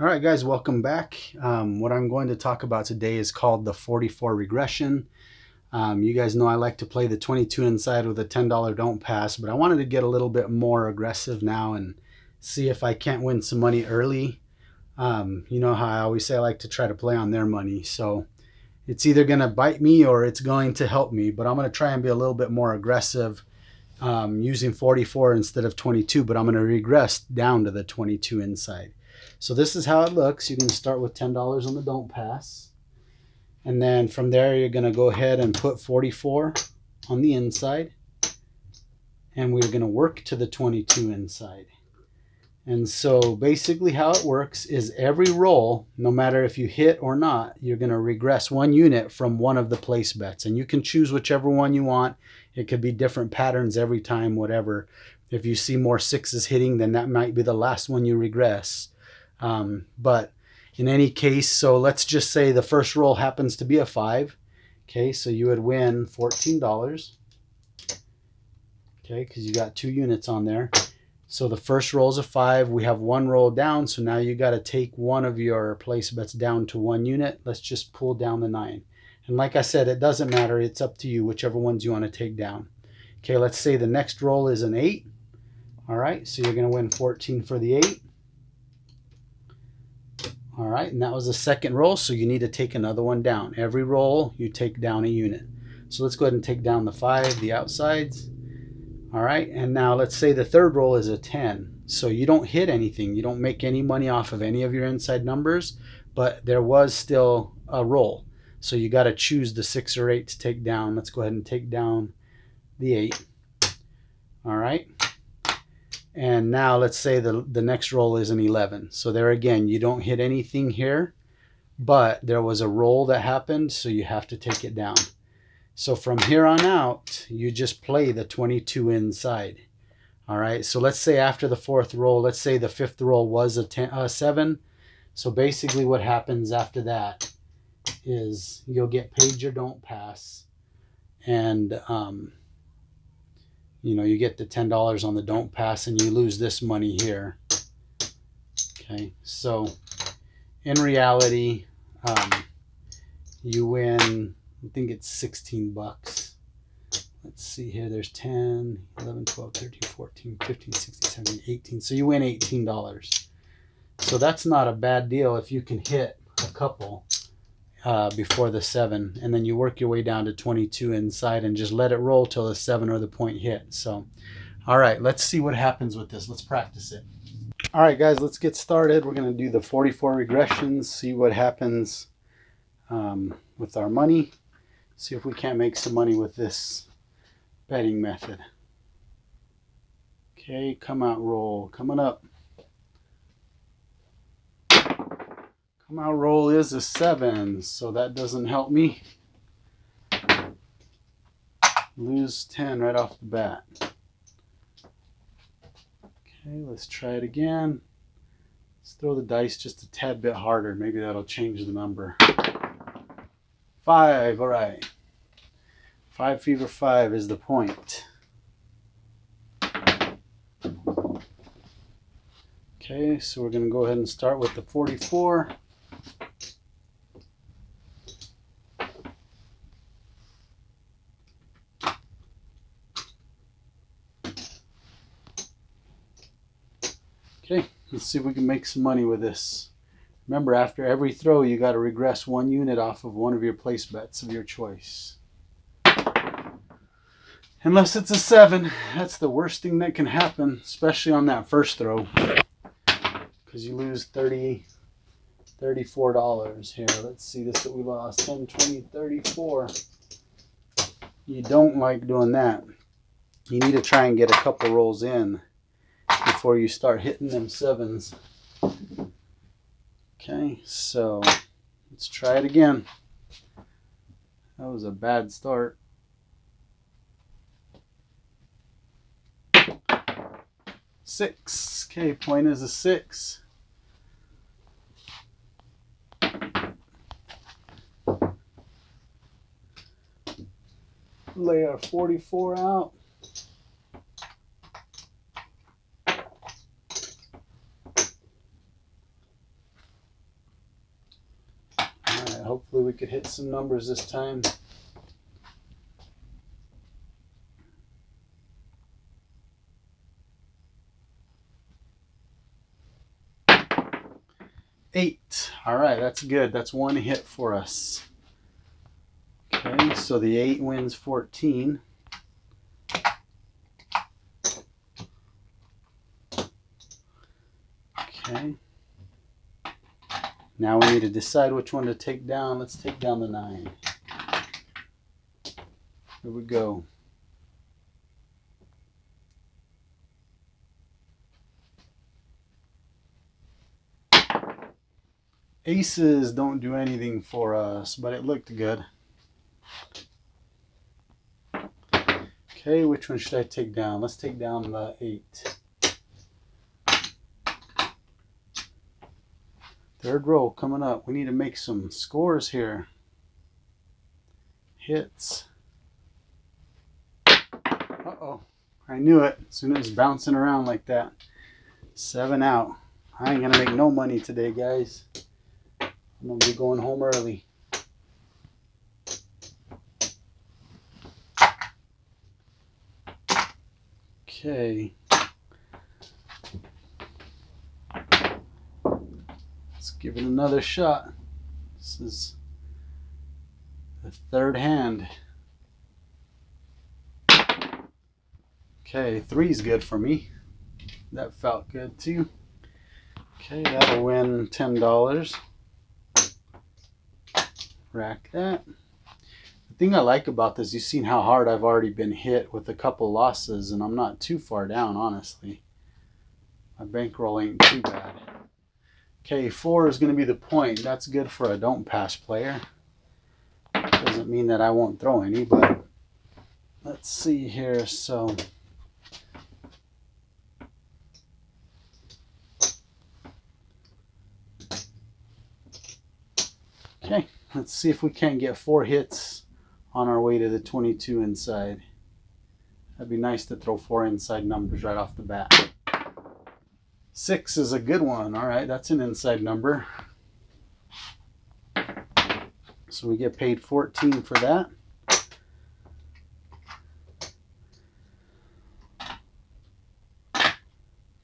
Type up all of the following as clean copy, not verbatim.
All right, guys, welcome back. What I'm going to talk about today is called the 44 regression. You guys know I like to play the 22 inside with a $10 don't pass, but I wanted to get a little bit more aggressive now and see if I can't win some money early. You know how I always say I like to try to play on their money. So it's either going to bite me or it's going to help me, but I'm going to try and be a little bit more aggressive using 44 instead of 22, but I'm going to regress down to the 22 inside. So this is how it looks. You can start with $10 on the don't pass. And then from there, you're going to go ahead and put 44 on the inside. And we're going to work to the 22 inside. And so basically how it works is every roll, no matter if you hit or not, you're going to regress 1 unit from one of the place bets. And you can choose whichever one you want. It could be different patterns every time, whatever. If you see more sixes hitting, then that might be the last one you regress. But in any case, so let's just say the first roll happens to be a 5. Okay, so you would win $14. Okay, because you got 2 units on there. So the first roll is a 5. We have 1 roll down, so now you got to take one of your place bets down to 1 unit. Let's just pull down the 9. And like I said, it doesn't matter. It's up to you, whichever ones you want to take down. Okay, let's say the next roll is an 8. All right, so you're going to win 14 for the 8. All right, and that was the second roll, so you need to take another one down. Every roll, you take down a unit. So let's go ahead and take down the 5, the outsides. All right, and now let's say the third roll is a 10. So you don't hit anything. You don't make any money off of any of your inside numbers, but there was still a roll. So you got to choose the 6 or 8 to take down. Let's go ahead and take down the 8. All right. And now let's say the next roll is an 11. So there again, you don't hit anything here, but there was a roll that happened, so you have to take it down. So from here on out, you just play the 22 inside. All right, so let's say after the fourth roll, let's say the fifth roll was a 7. So basically what happens after that is you'll get paid your don't pass, and you get the $10 on the don't pass, and you lose this money here. Okay, so in reality, you win, I think it's 16 bucks. Let's see here, there's 10, 11, 12, 13, 14, 15, 16, 17, 18. So you win $18. So that's not a bad deal if you can hit a couple before the 7, and then you work your way down to 22 inside and just let it roll till the 7 or the point hit. So, all right, let's see what happens with this. Let's practice it. All right, guys, let's get started. We're going to do the 44 regressions, see what happens with our money, see if we can't make some money with this betting method. Okay, come out roll, coming up. Come out roll is a 7, so that doesn't help me. Lose 10 right off the bat. Okay, let's try it again. Let's throw the dice just a tad bit harder. Maybe that'll change the number. 5, all right. 5 fever 5 is the point. Okay, so we're going to go ahead and start with the 44. Okay, let's see if we can make some money with this. Remember, after every throw, you got to regress 1 unit off of one of your place bets of your choice. Unless it's a 7, that's the worst thing that can happen, especially on that first throw, because you lose $34 here. Let's see, this that we lost, 10, 20, 34. You don't like doing that. You need to try and get a couple rolls in before you start hitting them 7s. Okay, so let's try it again. That was a bad start. 6. Okay, point is a 6. Lay our 44 out. Hopefully we could hit some numbers this time. Eight. All right, that's good. That's one hit for us. Okay, so the 8 wins 14. Okay. Now we need to decide which one to take down. Let's take down the 9. Here we go. Aces don't do anything for us, but it looked good. Okay, which one should I take down? Let's take down the 8. Third row coming up. We need to make some scores here. Hits. Uh-oh. I knew it. As soon as it's bouncing around like that. 7 out. I ain't gonna make no money today, guys. I'm gonna be going home early. Okay. Let's give it another shot. This is the third hand. Okay, 3's good for me. That felt good too. Okay, that'll win $10. Rack that. The thing I like about this, you've seen how hard I've already been hit with a couple losses, and I'm not too far down, honestly. My bankroll ain't too bad. Okay, 4 is going to be the point. That's good for a don't pass player. Doesn't mean that I won't throw any, but let's see here. So okay, let's see if we can get 4 hits on our way to the 22 inside. That'd be nice to throw 4 inside numbers right off the bat. 6 is a good one. All right, that's an inside number. So we get paid 14 for that.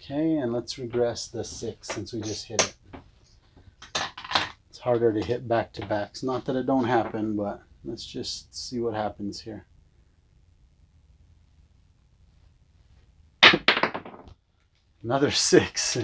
Okay, and let's regress the 6 since we just hit it. It's harder to hit back-to-backs. Not that it don't happen, but let's just see what happens here. Another 6.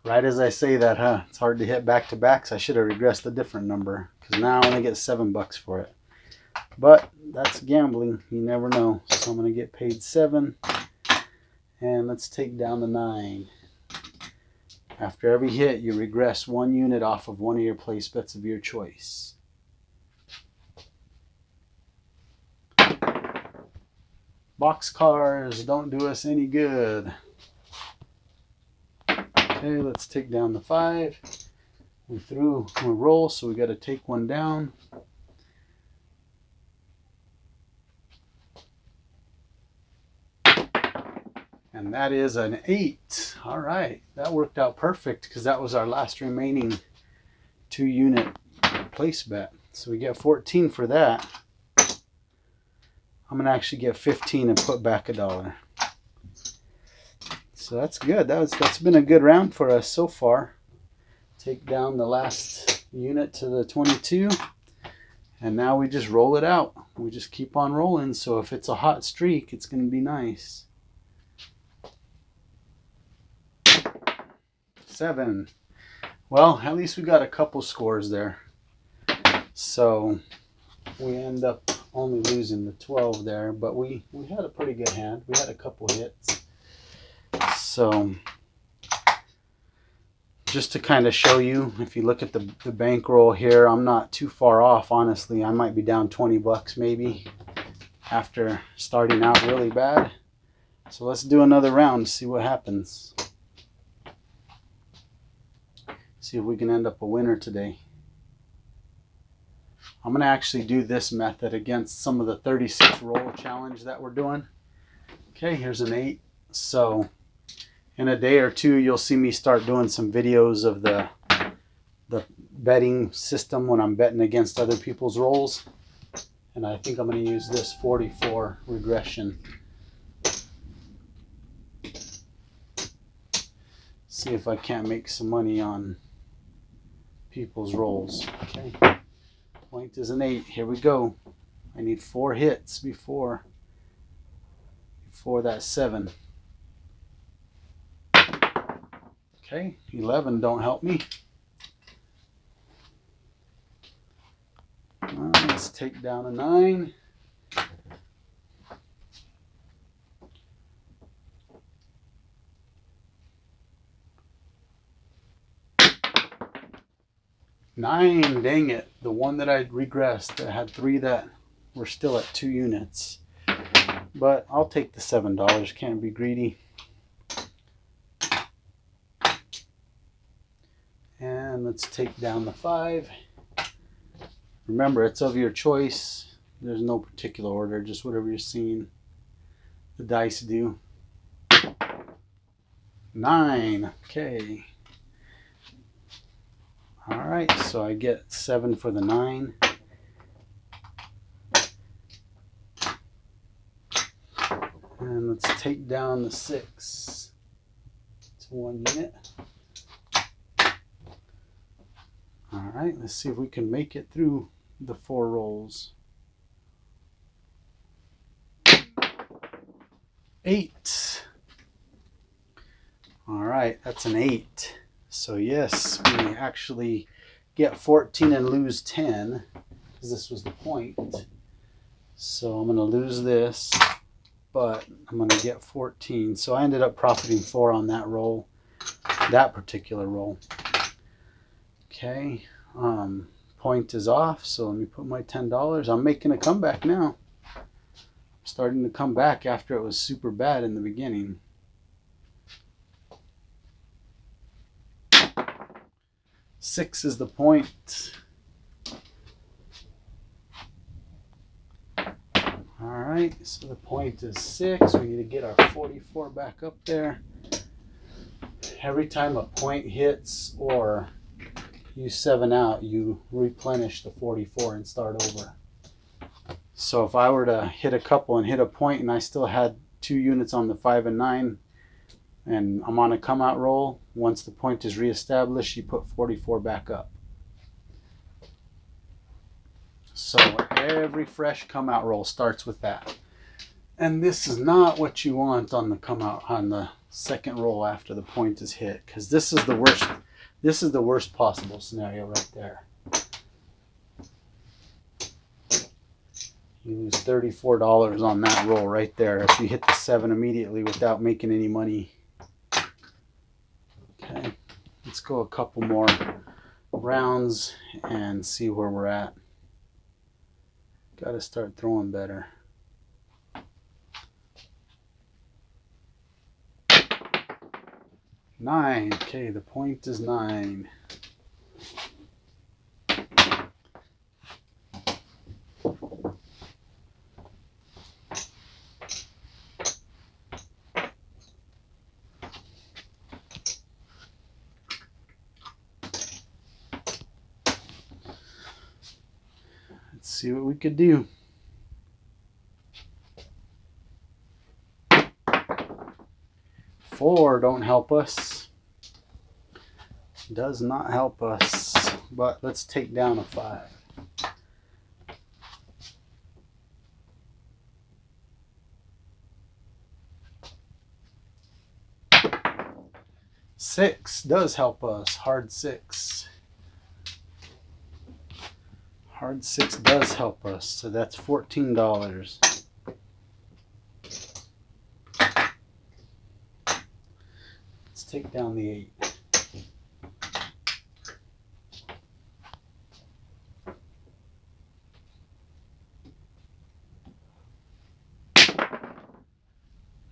Right as I say that, huh? It's hard to hit back-to-backs. I should have regressed a different number because now I only get $7 for it. But that's gambling. You never know. So I'm going to get paid 7. And let's take down the 9. After every hit, you regress 1 unit off of one of your place bets of your choice. Boxcars don't do us any good. Okay, let's take down the 5. We roll, so we got to take one down. And that is an 8. All right, that worked out perfect because that was our last remaining 2 unit place bet. So we get 14 for that. I'm gonna actually get 15 and put back $1. So that's good. That's been a good round for us so far. Take down the last unit to the 22, and now we just roll it out. We just keep on rolling. So if it's a hot streak, it's gonna be nice. 7. Well, at least we got a couple scores there. So we end up only losing the 12 there, but we had a pretty good hand. We had a couple hits. So just to kind of show you, if you look at the bankroll here, I'm not too far off, honestly. I might be down $20 maybe after starting out really bad. So let's do another round, see what happens. See if we can end up a winner today. I'm going to actually do this method against some of the 36 roll challenge that we're doing. Okay, here's an 8. So in a day or two, you'll see me start doing some videos of the betting system when I'm betting against other people's rolls. And I think I'm going to use this 44 regression. See if I can't make some money on people's rolls. Okay. Point is an 8. Here we go. I need 4 hits before that 7. Okay, 11 don't help me. Let's take down a 9. Nine, dang it. The one that I regressed, I had 3 that were still at 2 units. But I'll take the $7. Can't be greedy. And let's take down the 5. Remember, it's of your choice. There's no particular order, just whatever you're seeing the dice do. 9. Okay. Alright, so I get 7 for the 9. And let's take down the 6. It's 1 unit. Alright, let's see if we can make it through the 4 rolls. 8. Alright, that's an 8. So yes, we actually get 14 and lose 10, because this was the point. So I'm going to lose this, but I'm going to get 14. So I ended up profiting 4 on that roll, that particular roll. Okay, point is off, so let me put my $10. I'm making a comeback now. I'm starting to come back after it was super bad in the beginning. Six is the point. Alright, so the point is 6. We need to get our 44 back up there. Every time a point hits or you 7 out, you replenish the 44 and start over. So if I were to hit a couple and hit a point and I still had 2 units on the 5 and 9, and I'm on a come out roll, once the point is reestablished, you put 44 back up. So every fresh come out roll starts with that. And this is not what you want on the come out on the second roll after the point is hit, because this is the worst. This is the worst possible scenario right there. You lose $34 on that roll right there if you hit the 7 immediately without making any money. Okay, let's go a couple more rounds and see where we're at. Got to start throwing better. Nine. Okay, the point is 9. Let's see what we could do. Four don't help us. Does not help us. But let's take down a 5. 6 does help us. Hard 6. Hard 6 does help us. So that's $14. Let's take down the 8.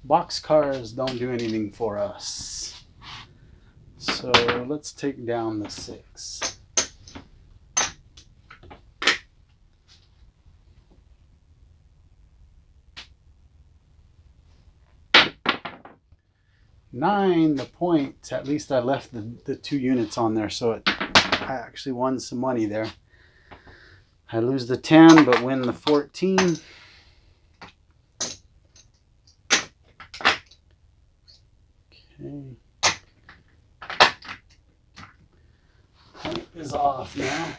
Boxcars don't do anything for us. So let's take down the 6. Nine, the point. At least I left the 2 units on there, so I actually won some money there. I lose the 10 but win the 14. Okay. Point is off now.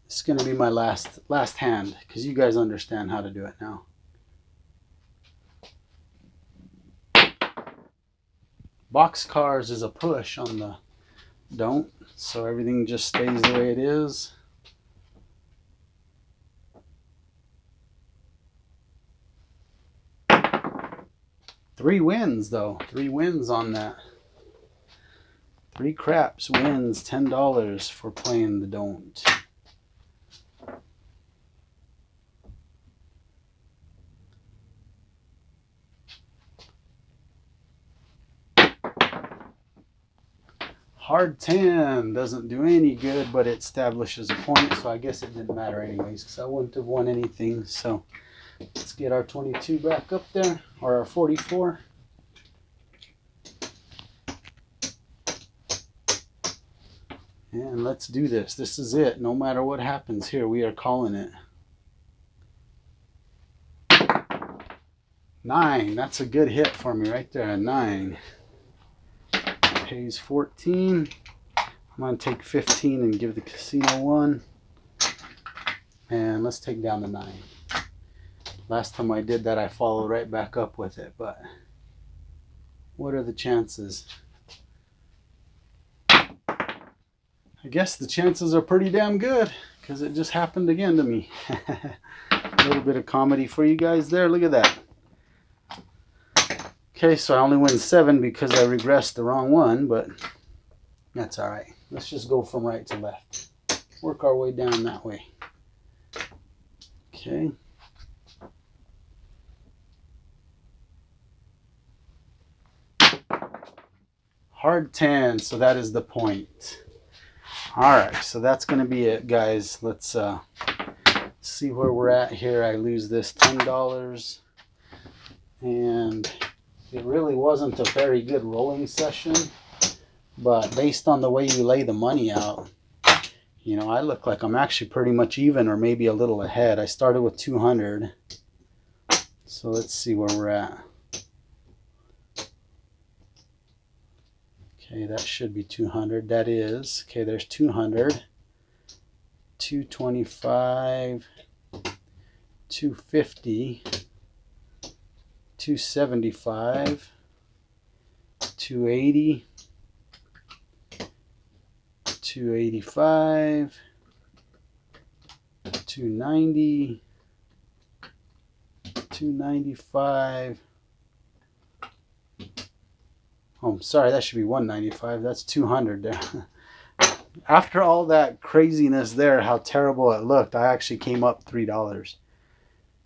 This is going to be my last hand because you guys understand how to do it now. Boxcars is a push on the don't, so everything just stays the way it is. Three wins though. 3 wins on that. 3 craps wins $10 for playing the don't. Hard 10 doesn't do any good, but it establishes a point, so I guess it didn't matter anyways because I wouldn't have won anything. So let's get our 22 back up there, or our 44. And let's do this. This is it. No matter what happens here, we are calling it. 9. That's a good hit for me right there. A 9. Pays 14. I'm going to take 15 and give the casino 1. And let's take down the 9. Last time I did that, I followed right back up with it. But what are the chances? I guess the chances are pretty damn good because it just happened again to me. A little bit of comedy for you guys there. Look at that. Okay, so I only win 7 because I regressed the wrong one, but that's all right. Let's just go from right to left. Work our way down that way. Okay. Hard 10, so that is the point. All right, so that's going to be it, guys. Let's see where we're at here. I lose this $10, and it really wasn't a very good rolling session, but based on the way you lay the money out, you know, I look like I'm actually pretty much even or maybe a little ahead. I started with 200, so let's see where we're at. Okay, that should be 200. That is. Okay, there's 200, 225, 250, 275, 280, 285, 290, 295. Oh, I'm sorry, that should be 195. That's 200 there. After all that craziness there, how terrible it looked, I actually came up $3.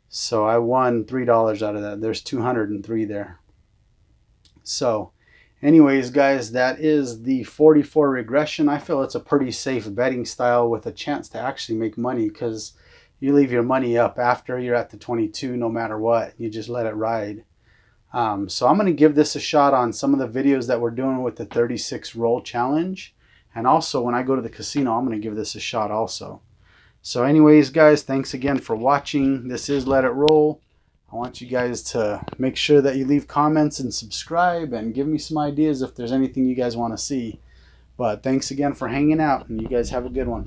So I won $3 out of that. There's 203 there. So anyways, guys, that is the 44 regression. I feel it's a pretty safe betting style with a chance to actually make money because you leave your money up after you're at the 22 no matter what. You just let it ride. So I'm going to give this a shot on some of the videos that we're doing with the 36 roll challenge. And also when I go to the casino, I'm going to give this a shot also. So anyways, guys, thanks again for watching. This is Let It Roll. I want you guys to make sure that you leave comments and subscribe and give me some ideas if there's anything you guys want to see. But thanks again for hanging out, and you guys have a good one.